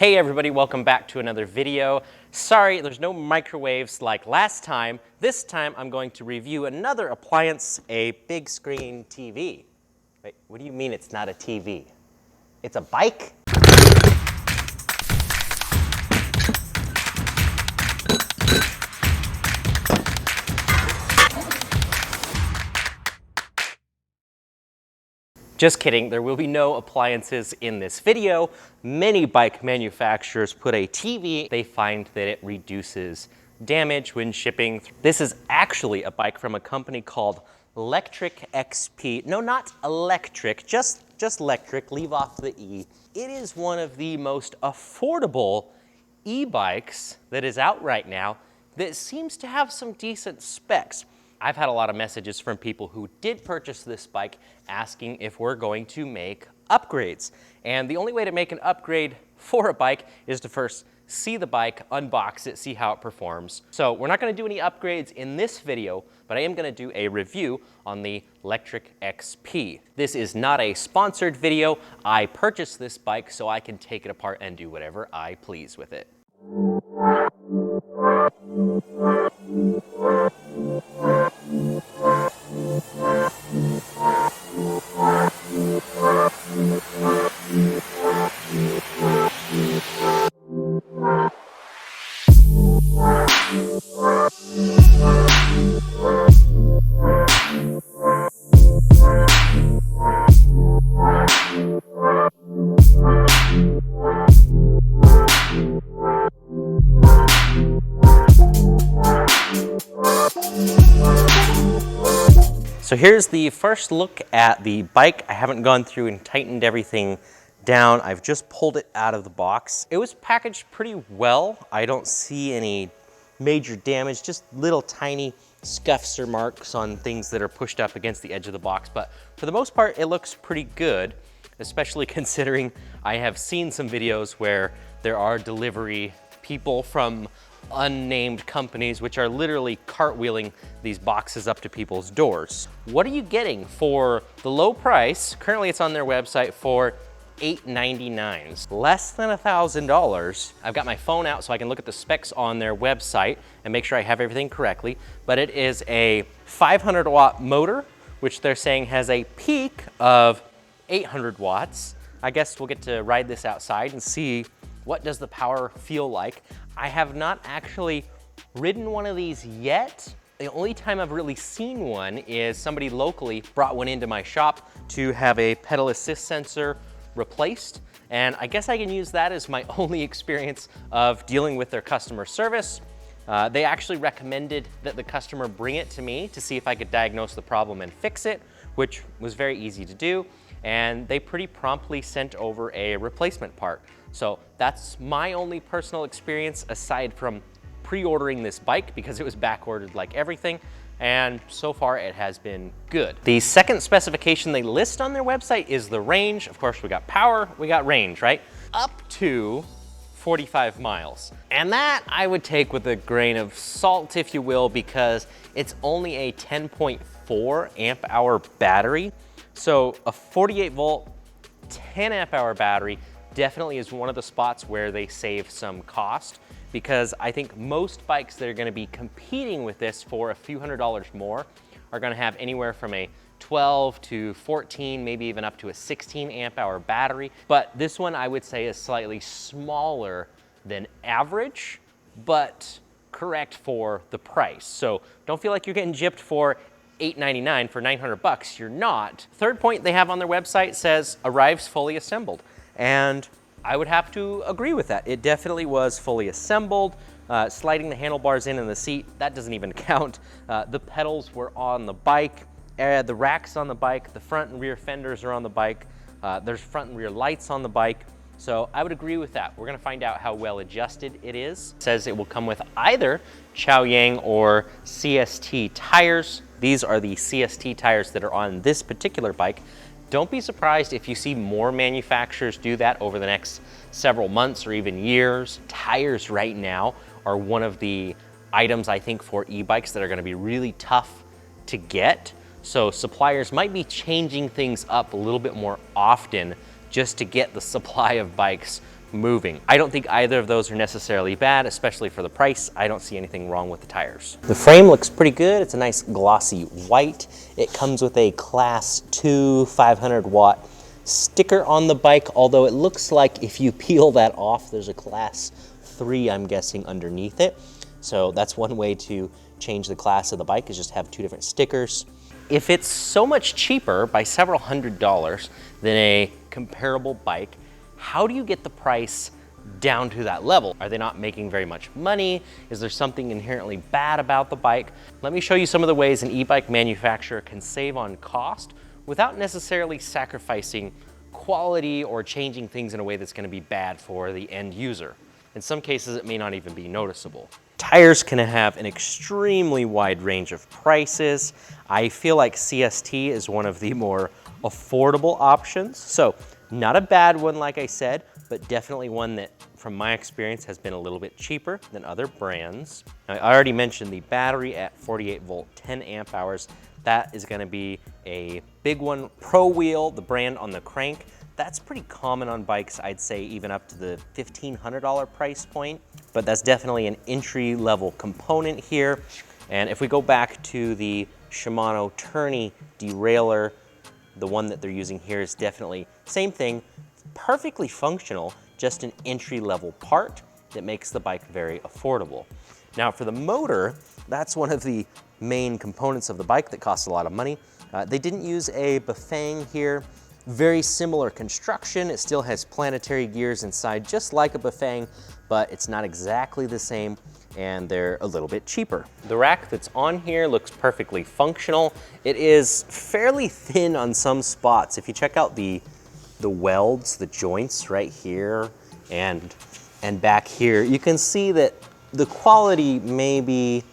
Hey everybody, welcome back to another video. Sorry, there's no microwaves like last time. This time I'm going to review another appliance, a big screen TV. Wait, what do you mean it's not a TV? It's a bike? Just kidding, there will be no appliances in this video. Many bike manufacturers put a TV. They find that it reduces damage when shipping. This is actually a bike from a company called Electric XP. No, not electric, just electric, leave off the E. It is one of the most affordable e-bikes that is out right now that seems to have some decent specs. I've had a lot of messages from people who did purchase this bike asking if we're going to make upgrades. And the only way to make an upgrade for a bike is to first see the bike, unbox it, see how it performs. So we're not gonna do any upgrades in this video, but I am gonna do a review on the Electric XP. This is not a sponsored video. I purchased this bike so I can take it apart and do whatever I please with it. So here's the first look at the bike. I haven't gone through and tightened everything down. I've just pulled it out of the box. It was packaged pretty well. I don't see any major damage, just little tiny scuffs or marks on things that are pushed up against the edge of the box. But for the most part, it looks pretty good, especially considering I have seen some videos where there are delivery people from unnamed companies which are literally cartwheeling these boxes up to people's doors. What are you getting for the low price? Currently it's on their website for $899, less than $1,000. I've got my phone out so I can look at the specs on their website and make sure I have everything correctly, but it is a 500 watt motor, which they're saying has a peak of 800 watts. I guess we'll get to ride this outside and see what does the power feel like. I have not actually ridden one of these yet. The only time I've really seen one is somebody locally brought one into my shop to have a pedal assist sensor replaced. And I guess I can use that as my only experience of dealing with their customer service. They actually recommended that the customer bring it to me to see if I could diagnose the problem and fix it, which was very easy to do. And they pretty promptly sent over a replacement part. So that's my only personal experience aside from pre-ordering this bike because it was back-ordered like everything. And so far it has been good. The second specification they list on their website is the range. Of course, we got power, we got range, right? Up to 45 miles. And that I would take with a grain of salt, if you will, because it's only a 10.4 amp hour battery. So a 48 volt, 10 amp hour battery definitely is one of the spots where they save some cost, because I think most bikes that are gonna be competing with this for a few $100s more are gonna have anywhere from a 12 to 14, maybe even up to a 16 amp hour battery. But this one I would say is slightly smaller than average, but correct for the price. So don't feel like you're getting gypped for $899 for 900 bucks, you're not. Third point they have on their website says arrives fully assembled. And I would have to agree with that. It definitely was fully assembled. Sliding the handlebars in the seat, that doesn't even count. The pedals were on the bike. The rack's on the bike. The front and rear fenders are on the bike. There's front and rear lights on the bike. So I would agree with that. We're gonna find out how well adjusted it is. It says it will come with either Chaoyang or CST tires. These are the CST tires that are on this particular bike. Don't be surprised if you see more manufacturers do that over the next several months or even years. Tires right now are one of the items I think for e-bikes that are gonna be really tough to get. So suppliers might be changing things up a little bit more often just to get the supply of bikes moving. I don't think either of those are necessarily bad, especially for the price. I don't see anything wrong with the tires. The frame looks pretty good. It's a nice glossy white. It comes with a Class 2 500 watt sticker on the bike, although it looks like if you peel that off, there's a Class 3, I'm guessing, underneath it. So that's one way to change the class of the bike, is just have two different stickers. If it's so much cheaper by several $100s than a comparable bike, how do you get the price down to that level? Are they not making very much money? Is there something inherently bad about the bike? Let me show you some of the ways an e-bike manufacturer can save on cost without necessarily sacrificing quality or changing things in a way that's going to be bad for the end user. In some cases, it may not even be noticeable. Tires can have an extremely wide range of prices. I feel like CST is one of the more affordable options. So not a bad one, like I said, but definitely one that, from my experience, has been a little bit cheaper than other brands. Now, I already mentioned the battery at 48 volt, 10 amp hours. That is gonna be a big one. Pro Wheel, the brand on the crank, that's pretty common on bikes, I'd say even up to the $1,500 price point, but that's definitely an entry-level component here. And if we go back to the Shimano Tourney derailleur, the one that they're using here is definitely same thing, perfectly functional, just an entry-level part that makes the bike very affordable. Now for the motor, that's one of the main components of the bike that costs a lot of money. They didn't use a Bafang here. Very similar construction. It still has planetary gears inside, just like a Bafang, but it's not exactly the same, and they're a little bit cheaper. The rack that's on here looks perfectly functional. It is fairly thin on some spots. If you check out the welds, the joints right here and back here, you can see that the quality may be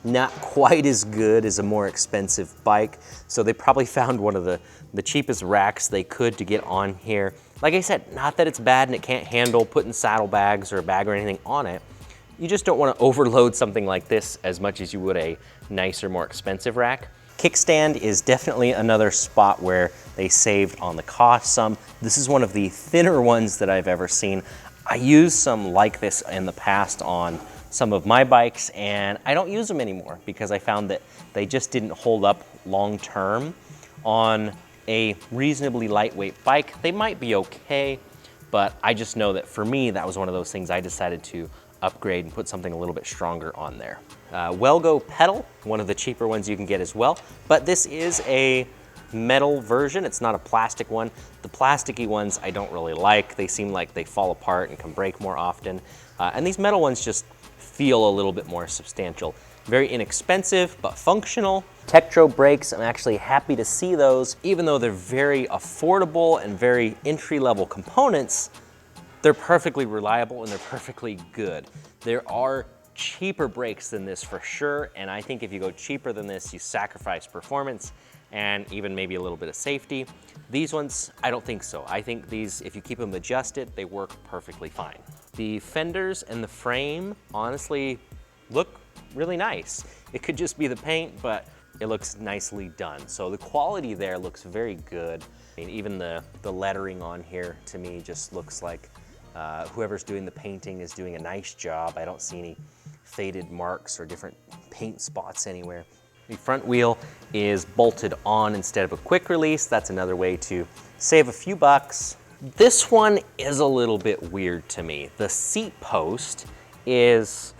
not quite as good as a more expensive bike. So they probably found one of the cheapest racks they could to get on here. Like I said, not that it's bad and it can't handle putting saddlebags or a bag or anything on it. You just don't want to overload something like this as much as you would a nicer, more expensive rack. Kickstand is definitely another spot where they saved on the cost some. This is one of the thinner ones that I've ever seen. I used some like this in the past on some of my bikes, and I don't use them anymore because I found that they just didn't hold up long term. On a reasonably lightweight bike, they might be okay, but I just know that for me, that was one of those things I decided to upgrade and put something a little bit stronger on there. Wellgo pedal, one of the cheaper ones you can get as well, but this is a metal version. It's not a plastic one. The plasticky ones I don't really like. They seem like they fall apart and can break more often. And these metal ones just feel a little bit more substantial. Very inexpensive, but functional. Tektro brakes, I'm actually happy to see those. Even though they're very affordable and very entry-level components, they're perfectly reliable and they're perfectly good. There are cheaper brakes than this for sure, and I think if you go cheaper than this, you sacrifice performance and even maybe a little bit of safety. These ones, I don't think so. I think these, if you keep them adjusted, they work perfectly fine. The fenders and the frame, honestly, look really nice. It could just be the paint, but it looks nicely done. So the quality there looks very good. I mean, even the lettering on here to me just looks like whoever's doing the painting is doing a nice job. I don't see any faded marks or different paint spots anywhere. The front wheel is bolted on instead of a quick release. That's another way to save a few bucks. This one is a little bit weird to me. The seat post is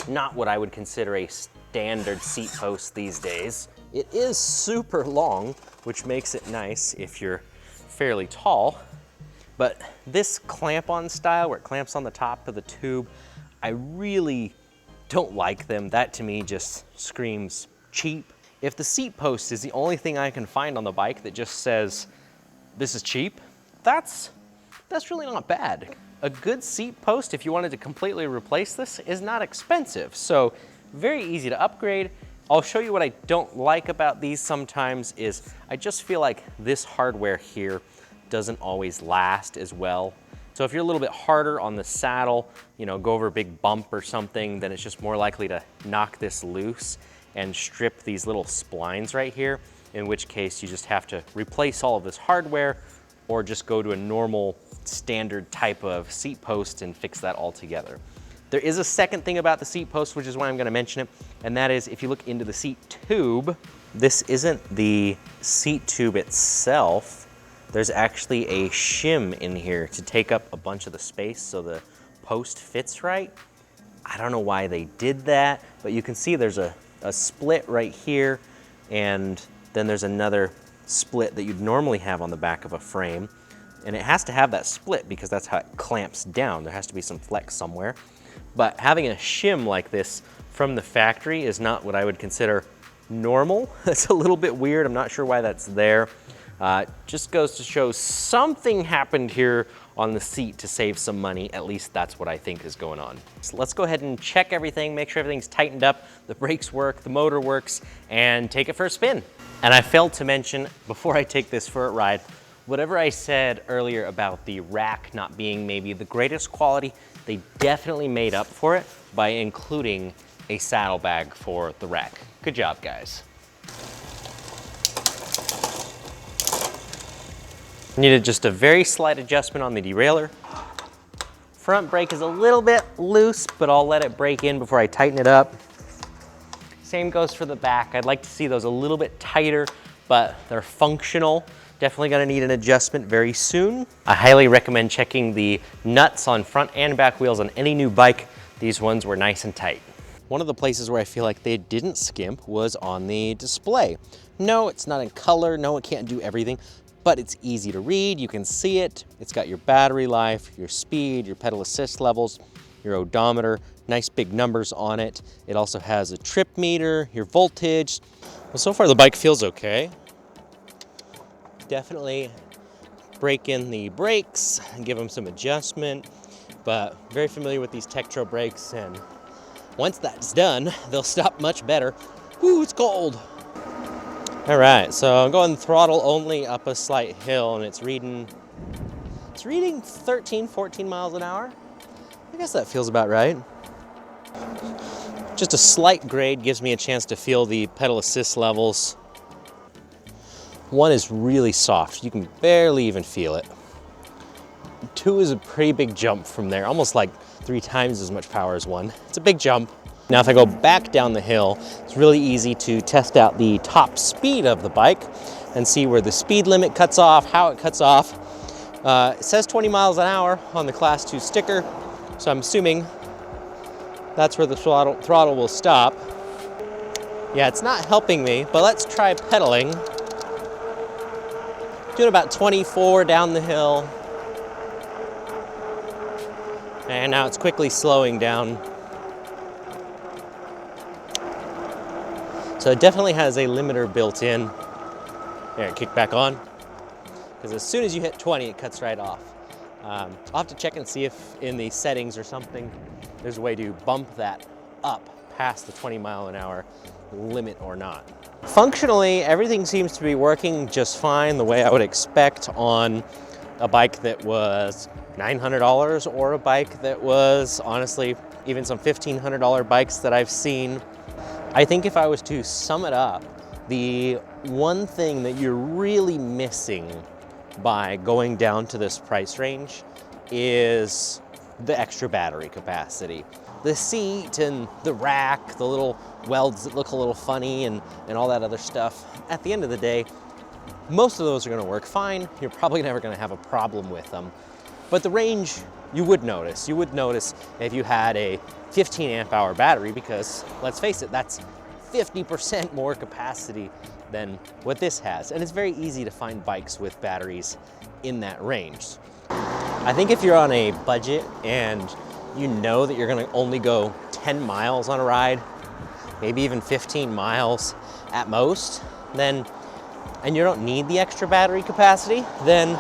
not what I would consider a standard seat post these days. It is super long, which makes it nice if you're fairly tall. But this clamp-on style, where it clamps on the top of the tube, I really don't like them. That to me just screams cheap. If the seat post is the only thing I can find on the bike that just says, this is cheap, that's really not bad. A good seat post, if you wanted to completely replace this, is not expensive. So very easy to upgrade. I'll show you what I don't like about these sometimes is I just feel like this hardware here doesn't always last as well. So if you're a little bit harder on the saddle, you know, go over a big bump or something, then it's just more likely to knock this loose and strip these little splines right here, in which case you just have to replace all of this hardware or just go to a normal standard type of seat post and fix that all together. There is a second thing about the seat post, which is why I'm gonna mention it, and that is if you look into the seat tube, this isn't the seat tube itself. There's actually a shim in here to take up a bunch of the space so the post fits right. I don't know why they did that, but you can see there's a split right here, and then there's another split that you'd normally have on the back of a frame. And it has to have that split because that's how it clamps down. There has to be some flex somewhere. But having a shim like this from the factory is not what I would consider normal. It's a little bit weird. I'm not sure why that's there. Just goes to show something happened here on the seat to save some money. At least that's what I think is going on. So let's go ahead and check everything, make sure everything's tightened up, the brakes work, the motor works, and take it for a spin. And I failed to mention, before I take this for a ride, whatever I said earlier about the rack not being maybe the greatest quality, they definitely made up for it by including a saddlebag for the rack. Good job, guys. Needed just a very slight adjustment on the derailleur. Front brake is a little bit loose, but I'll let it brake in before I tighten it up. Same goes for the back. I'd like to see those a little bit tighter, but they're functional. Definitely gonna need an adjustment very soon. I highly recommend checking the nuts on front and back wheels on any new bike. These ones were nice and tight. One of the places where I feel like they didn't skimp was on the display. No, it's not in color. No, it can't do everything, but it's easy to read. You can see it. It's got your battery life, your speed, your pedal assist levels, your odometer, nice big numbers on it. It also has a trip meter, your voltage. Well, so far the bike feels okay. Definitely break in the brakes and give them some adjustment, but very familiar with these Tektro brakes, and once that's done, they'll stop much better. Ooh, it's cold. All right, so I'm going throttle only up a slight hill, and it's reading 13, 14 miles an hour. I guess that feels about right. Just a slight grade gives me a chance to feel the pedal assist levels. One is really soft. You can barely even feel it. 2 is a pretty big jump from there, almost like 3 times as much power as 1. It's a big jump. Now, if I go back down the hill, it's really easy to test out the top speed of the bike and see where the speed limit cuts off, how it cuts off. It says 20 miles an hour on the Class 2 sticker, so I'm assuming that's where the throttle will stop. Yeah, it's not helping me, but let's try pedaling. Doing about 24 down the hill. And now it's quickly slowing down. So it definitely has a limiter built in. There, kick back on. Because as soon as you hit 20, it cuts right off. I'll have to check and see if in the settings or something, there's a way to bump that up past the 20 mile an hour limit or not. Functionally, everything seems to be working just fine the way I would expect on a bike that was $900 or a bike that was, honestly, even some $1,500 bikes that I've seen. I think if I was to sum it up, the one thing that you're really missing by going down to this price range is the extra battery capacity. The seat and the rack, the little welds that look a little funny and all that other stuff. At the end of the day, most of those are gonna work fine. You're probably never gonna have a problem with them. But the range, you would notice. You would notice if you had a 15 amp hour battery, because let's face it, that's 50% more capacity than what this has. And it's very easy to find bikes with batteries in that range. I think if you're on a budget and you know that you're gonna only go 10 miles on a ride, maybe even 15 miles at most, then, and you don't need the extra battery capacity, then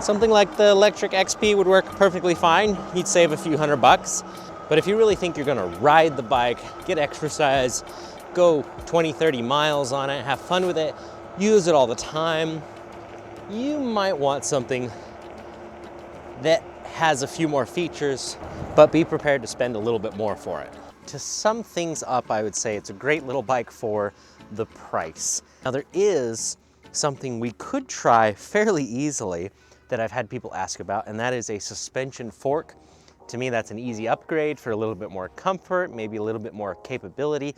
something like the electric XP would work perfectly fine. You'd save a few $100. But if you really think you're gonna ride the bike, get exercise, go 20, 30 miles on it, have fun with it, use it all the time, you might want something that has a few more features, but be prepared to spend a little bit more for it. To sum things up, I would say it's a great little bike for the price. Now there is something we could try fairly easily that I've had people ask about, and that is a suspension fork. To me, that's an easy upgrade for a little bit more comfort, maybe a little bit more capability.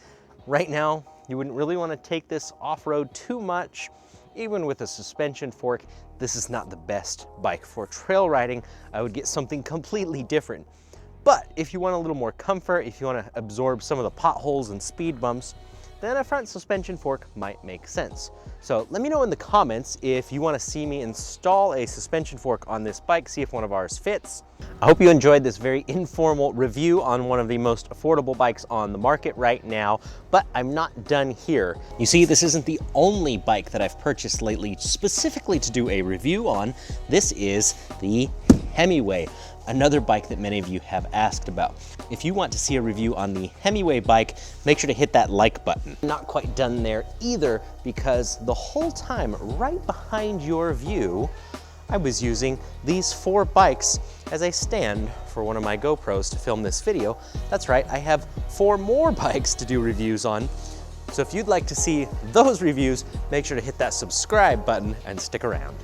Right now, you wouldn't really want to take this off-road too much. Even with a suspension fork, this is not the best bike for trail riding. I would get something completely different. But if you want a little more comfort, if you want to absorb some of the potholes and speed bumps, then a front suspension fork might make sense. So let me know in the comments if you want to see me install a suspension fork on this bike, see if one of ours fits. I hope you enjoyed this very informal review on one of the most affordable bikes on the market right now, but I'm not done here. You see, this isn't the only bike that I've purchased lately specifically to do a review on. This is the Hemiway, another bike that many of you have asked about. If you want to see a review on the Hemiway bike, make sure to hit that like button. Not quite done there either, because the whole time right behind your view, I was using these 4 bikes as a stand for one of my GoPros to film this video. That's right, I have 4 more bikes to do reviews on. So if you'd like to see those reviews, make sure to hit that subscribe button and stick around.